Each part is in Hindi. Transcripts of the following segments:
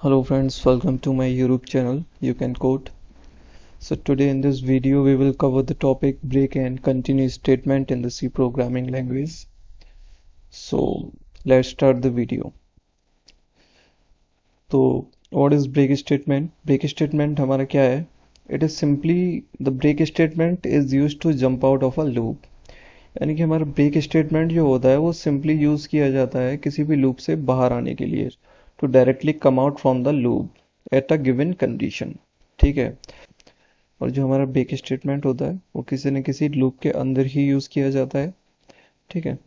Hello friends, welcome to my YouTube channel, You Can Code. So today in this video we will cover the topic break and continue statement in the C programming language. So let's start the video. So what is break statement? Break statement हमारा क्या है? It is simply the break statement is used to jump out of a loop. यानी कि हमारा ब्रेक स्टेटमेंट जो होता है वो सिंपली यूज किया जाता है किसी भी लूप से बाहर आने के लिए to directly come out from the loop at a given condition. ठीक है। और जो हमारा ब्रेक स्टेटमेंट होता है वो किसी न किसी लूप के अंदर ही यूज किया जाता है। ठीक है।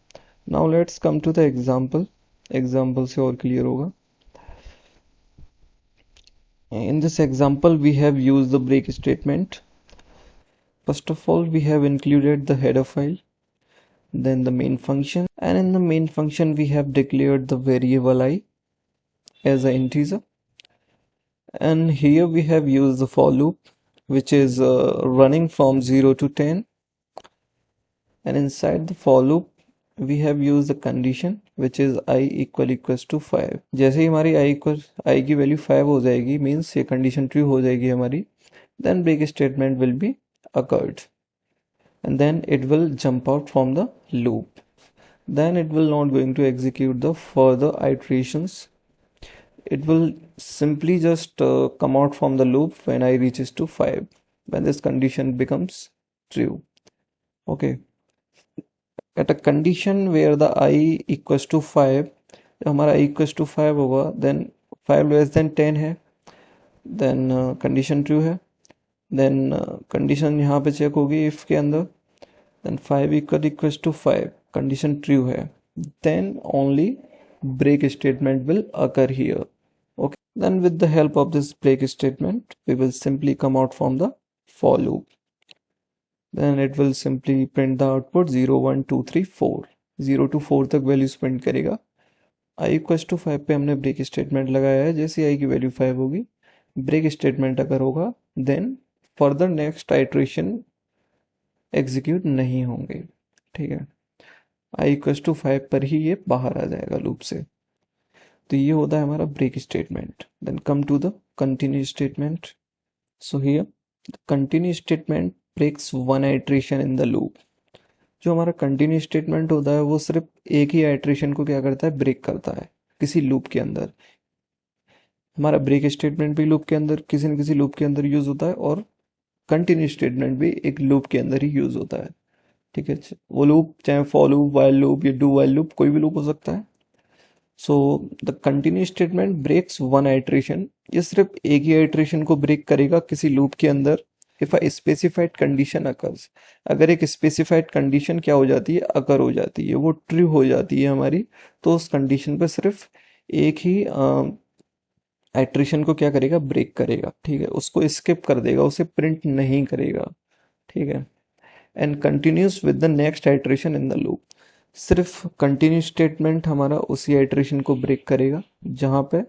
Now let's come to the example. Example से और क्लियर होगा। In this example we have used the break statement. First of all we have included the header file, then the main function, and in the main function we have declared the variable I as an integer, and here we have used the for loop which is running from 0 to 10, and inside the for loop we have used the condition which is I equals to 5. जैसे ही हमारी I की वैल्यू 5 हो जाएगी मीन्स ये कंडीशन ट्रू हो जाएगी हमारी, then break statement will be occurred and then it will jump out from the loop. Then it will not going to execute the further iterations. It will simply just come out from the loop when I reaches to 5, when this condition becomes true. Okay. At a condition where the I equals to 5, हमारा I equals to 5 होगा, then 5 less than 10 है, then condition true है, then condition यहाँ पे चेक होगी if के अंदर, then 5 equals to 5, condition true है, then only break statement will occur here. Okay, then with the help of this break statement we will simply come out from the for loop. Then it will simply print the output 0 1 2 3 4, 0 to 4 तक वैल्यूज प्रिंट करेगा। I इक्वल्स टू 5 पे हमने ब्रेक स्टेटमेंट लगाया है। जैसे I की वैल्यू 5 होगी, ब्रेक स्टेटमेंट अगर होगा then further next iteration execute नहीं होंगे। ठीक है। I इक्वल्स टू 5 पर ही ये बाहर आ जाएगा लूप से। तो ये होता है हमारा break statement. Then come to the continue statement. So here continue statement breaks one iteration in the loop. जो हमारा कंटिन्यू स्टेटमेंट होता है वो सिर्फ एक ही आइट्रेशन को क्या करता है, ब्रेक करता है किसी लूप के अंदर। हमारा ब्रेक स्टेटमेंट भी लूप के अंदर किसी न किसी लूप के अंदर यूज होता है और कंटिन्यू स्टेटमेंट भी एक लूप के अंदर ही यूज होता है। ठीक है। वो लूप चाहे फॉर लूप, वाइल लूप या डू वाइल लूप, कोई भी लूप हो सकता है। So the continue statement breaks one iteration. ये सिर्फ एक ही आइट्रेशन को ब्रेक करेगा किसी लूप के अंदर if a specified condition occurs. अगर एक स्पेसिफाइड कंडीशन क्या हो जाती है, अकर हो जाती है, वो ट्रू हो जाती है हमारी, तो उस कंडीशन पे सिर्फ एक ही आइट्रेशन को क्या करेगा, ब्रेक करेगा। ठीक है। उसको स्किप कर देगा, उसे प्रिंट नहीं करेगा। ठीक है। And continuous with the next iteration in the loop. सिर्फ कंटिन्यू स्टेटमेंट हमारा उसी आइट्रेशन को ब्रेक करेगा जहाँ पे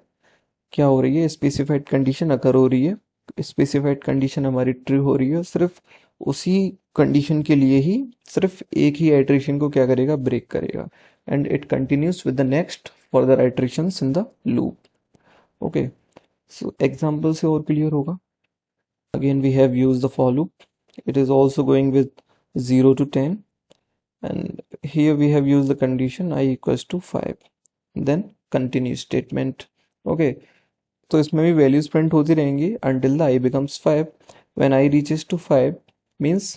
क्या हो रही है, स्पेसिफाइड कंडीशन अकर हो रही है, स्पेसिफाइड कंडीशन हमारी ट्रू हो रही है। सिर्फ उसी कंडीशन के लिए ही सिर्फ एक ही आइट्रेशन को क्या करेगा, ब्रेक करेगा। And it continues with the next further iterations in the loop. Okay. So example से और क्लियर होगा। Again we have used the for loop. It is also going with 0 to 10 and here we have used the condition I equals to 5, then continue statement. Okay, तो इसमें भी वैल्यूज प्रिंट होती रहेंगी until the I becomes 5. when I reaches to 5 means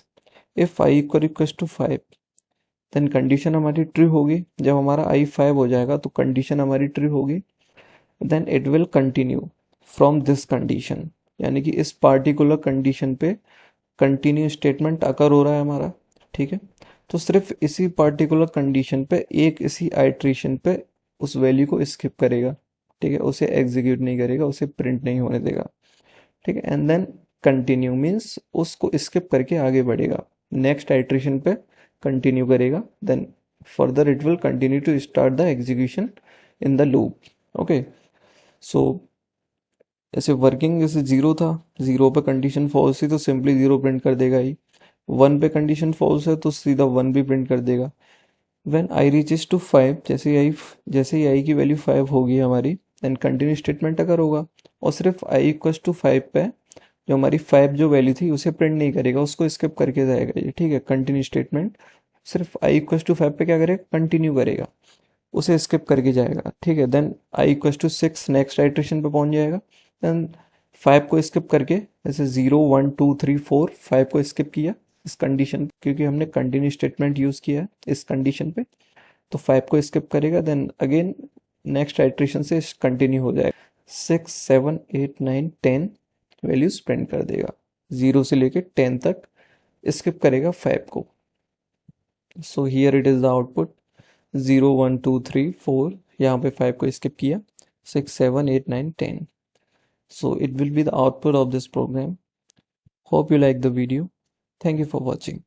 if I equals to 5 then condition हमारी ट्रू होगी। जब हमारा I 5 हो जाएगा तो कंडीशन हमारी ट्रू होगी। then it will continue from this condition, यानी कि इस पार्टिकुलर कंडीशन पे कंटिन्यू स्टेटमेंट अकर हो रहा है हमारा। ठीक है। तो सिर्फ इसी पार्टिकुलर कंडीशन पे एक इसी आइट्रेशन पे उस वैल्यू को स्किप करेगा। ठीक है। उसे एग्जीक्यूट नहीं करेगा, उसे प्रिंट नहीं होने देगा। ठीक है। एंड देन कंटिन्यू मीन्स उसको स्किप करके आगे बढ़ेगा, नेक्स्ट आइट्रेशन पे कंटिन्यू करेगा। Then further it will continue to start the execution in the loop. Okay. So ऐसे वर्किंग जैसे 0 था, 0 पे कंडीशन फॉल्स थी तो सिंपली 0 प्रिंट कर देगा ही। 1 पे कंडीशन फॉल्स है तो सीधा 1 भी प्रिंट कर देगा। व्हेन I रीचेस टू 5, जैसे ही I की वैल्यू 5 होगी हमारी, देन कंटिन्यू स्टेटमेंट अगर होगा और सिर्फ i इक्वल्स टू 5 पे जो हमारी 5 जो वैल्यू थी उसे प्रिंट नहीं करेगा, उसको स्किप करके जाएगा ये, ठीक है। कंटिन्यू स्टेटमेंट सिर्फ i इक्वल्स टू 5 पे क्या करेगा, कंटिन्यू करेगा, उसे स्किप करके जाएगा, ठीक है। Then i equals to 6 next iteration पे पहुंच जाएगा। देन 5 को स्किप करके जैसे 0 1 2 3 4 5 को स्किप किया इस कंडीशन, क्योंकि हमने कंटिन्यू स्टेटमेंट यूज किया है इस कंडीशन पे, तो 5 को स्किप करेगा। देन अगेन नेक्स्ट आइट्रेशन से कंटिन्यू हो जाएगा, 6 7 8 9 10 वैल्यूज प्रिंट कर देगा, 0 से लेके 10 तक स्किप करेगा 5 को। So here it is the output 0 1 2 3 4, यहाँ पे 5 को स्किप किया, 6 7 8 9 10. So it will be the output of this program. Hope you like the video. Thank you for watching.